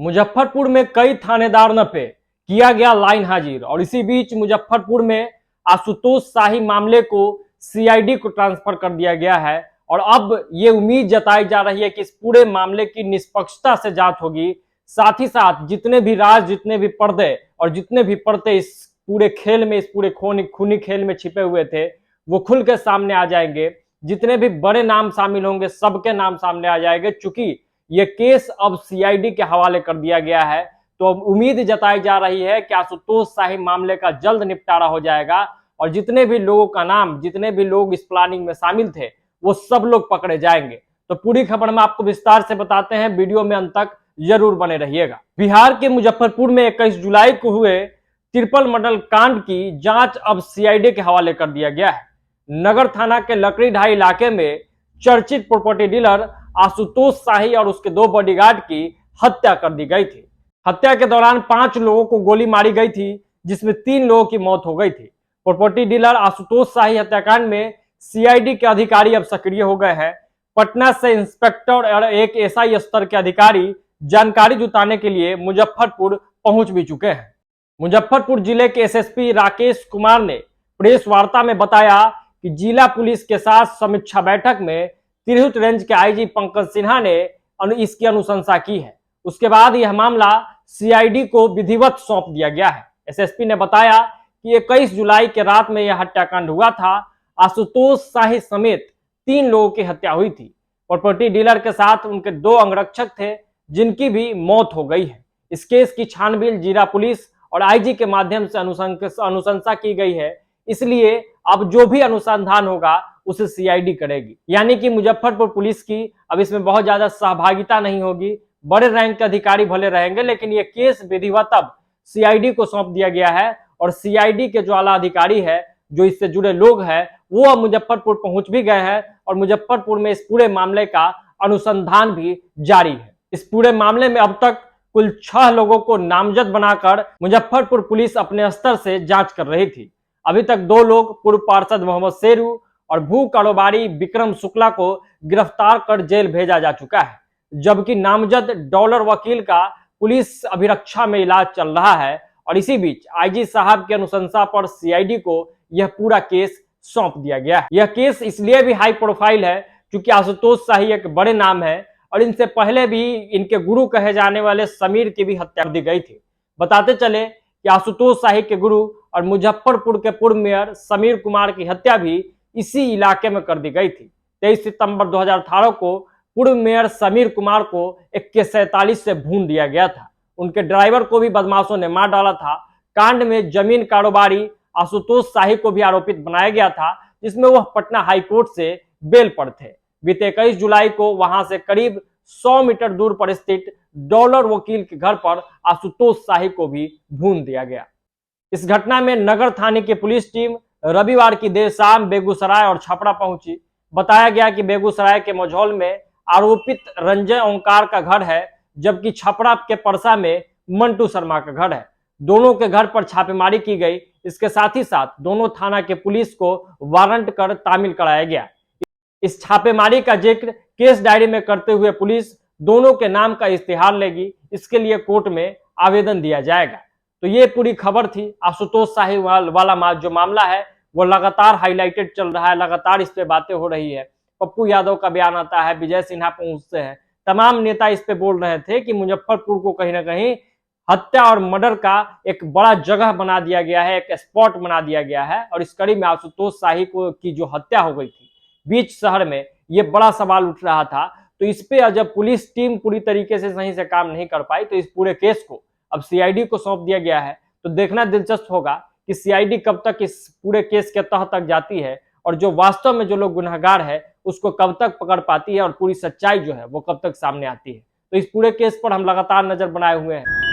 मुजफ्फरपुर में कई थानेदार न पे किया गया लाइन हाजिर। और इसी बीच मुजफ्फरपुर में आशुतोष शाही मामले को सीआईडी को ट्रांसफर कर दिया गया है और अब ये उम्मीद जताई जा रही है कि इस पूरे मामले की निष्पक्षता से जांच होगी। साथ ही साथ जितने भी राज, जितने भी पर्दे और जितने भी पर्दे इस पूरे खेल में, इस पूरे खूनी खेल में छिपे हुए थे, वो खुल के सामने आ जाएंगे। जितने भी बड़े नाम शामिल होंगे सबके नाम सामने आ जाएंगे। चूंकि ये केस अब सीआईडी के हवाले कर दिया गया है, तो अब उम्मीद जताई जा रही है कि आशुतोष शाही मामले का जल्द निपटारा हो जाएगा और जितने भी लोगों का नाम, जितने भी लोग इस प्लानिंग में शामिल थे, वो सब लोग पकड़े जाएंगे। तो पूरी खबर में आपको विस्तार से बताते हैं, वीडियो में अंत तक जरूर बने रहिएगा। बिहार के मुजफ्फरपुर में 21 जुलाई को हुए ट्रिपल मर्डर कांड की जांच अब सीआईडी के हवाले कर दिया गया है। नगर थाना के लकड़ीढाई इलाके में चर्चित प्रॉपर्टी डीलर आशुतोष शाही और उसके 2 बॉडीगार्ड की हत्या कर दी गई थी। हत्या के दौरान 5 लोगों को गोली मारी गई थी, जिसमें 3 लोगों की मौत हो गई थी। प्रॉपर्टी डीलर आशुतोष शाही हत्याकांड में सीआईडी के अधिकारी अब सक्रिय हो गए हैं। पटना से इंस्पेक्टर और एक एसआई स्तर के अधिकारी जानकारी जुटाने के लिए मुजफ्फरपुर पहुंच भी चुके हैं। मुजफ्फरपुर जिले के एसएसपी राकेश कुमार ने प्रेस वार्ता में बताया कि जिला पुलिस के साथ समीक्षा बैठक में तिरहुत रेंज के आईजी पंकज सिन्हा ने इसकी अनुशंसा की है। उसके बाद यह मामला सीआईडी को विधिवत सौंप दिया गया है। एसएसपी ने बताया कि 21 जुलाई के रात में यह हत्याकांड हुआ था। आशुतोष शाही समेत 3 लोगों की हत्या हुई थी। प्रॉपर्टी डीलर के साथ उनके 2 अंगरक्षक थे, जिनकी भी मौत हो गई है। इस केस की छानबीन जिला पुलिस और आईजी के माध्यम से अनुशंसा की गई है। इसलिए अब जो भी अनुसंधान होगा उसे सीआईडी करेगी, यानी कि मुजफ्फरपुर पुलिस की अब इसमें बहुत ज्यादा सहभागिता नहीं होगी। बड़े रैंक के अधिकारी भले रहेंगे, लेकिन ये केस विधिवत अब सीआईडी को सौंप दिया गया है और सीआईडी के जो आला अधिकारी है, जो इससे जुड़े लोग हैं, वो अब मुजफ्फरपुर पहुंच भी गए हैं और मुजफ्फरपुर में इस पूरे मामले का अनुसंधान भी जारी है। इस पूरे मामले में अब तक कुल 6 लोगों को नामजद बनाकर मुजफ्फरपुर पुलिस अपने स्तर से जांच कर रही थी। अभी तक 2 लोग, पूर्व पार्षद मोहम्मद शेरू और भू कारोबारी विक्रम शुक्ला को गिरफ्तार कर जेल भेजा जा चुका है, जबकि नामजद डॉलर वकील का पुलिस अभिरक्षा में इलाज चल रहा है। और इसी बीच आईजी साहब की अनुशंसा पर सीआईडी को यह पूरा केस सौंप दिया गया है। यह केस इसलिए भी हाई प्रोफाइल है क्योंकि आशुतोष शाही एक बड़े नाम है और इनसे पहले भी इनके गुरु कहे जाने वाले समीर की भी हत्या कर दी गई थी। बताते चले कि आशुतोष शाही के गुरु और मुजफ्फरपुर के पूर्व मेयर समीर कुमार की हत्या भी इसी इलाके में कर दी गई थी। 23 सितंबर 2018 को पूर्व मेयर समीर कुमार को AK-47 से भून दिया गया था। उनके ड्राइवर को भी बदमाशों ने मार डाला था। कांड में जमीन कारोबारी आशुतोष शाही को भी आरोपित बनाया गया था, जिसमें वह पटना हाईकोर्ट से बेल पर थे। बीते 21 जुलाई को वहां से करीब 100 मीटर दूर पर स्थित डॉलर वकील के घर पर आशुतोष शाही को भी भून दिया गया। इस घटना में नगर थाने की पुलिस टीम रविवार की देर शाम बेगूसराय और छपरा पहुंची। बताया गया कि बेगूसराय के मझौल में आरोपित रंजय ओंकार का घर है, जबकि छपरा के परसा में मंटू शर्मा का घर है। दोनों के घर पर छापेमारी की गई। इसके साथ ही साथ दोनों थाना के पुलिस को वारंट कर तामील कराया गया। इस छापेमारी का जिक्र केस डायरी में करते हुए पुलिस दोनों के नाम का इस्तेहार लेगी। इसके लिए कोर्ट में आवेदन दिया जाएगा। तो ये पूरी खबर थी। आशुतोष शाही वाला जो मामला है वो लगातार हाईलाइटेड चल रहा है, लगातार इस पे बातें हो रही है। पप्पू यादव का बयान आता है, विजय सिन्हा पहुंचते हैं, तमाम नेता इस पे बोल रहे थे कि मुजफ्फरपुर को कहीं ना कहीं हत्या और मर्डर का एक बड़ा जगह बना दिया गया है, एक स्पॉट बना दिया गया है। और इस कड़ी में आशुतोष शाही की जो हत्या हो गई थी बीच शहर में, ये बड़ा सवाल उठ रहा था। तो इस पे जब पुलिस टीम पूरी तरीके से सही से काम नहीं कर पाई, तो इस पूरे केस को अब सीआईडी को सौंप दिया गया है। तो देखना दिलचस्प होगा कि सीआईडी कब तक इस पूरे केस के तह तक जाती है और जो वास्तव में जो लोग गुनहगार है उसको कब तक पकड़ पाती है और पूरी सच्चाई जो है वो कब तक सामने आती है। तो इस पूरे केस पर हम लगातार नजर बनाए हुए हैं।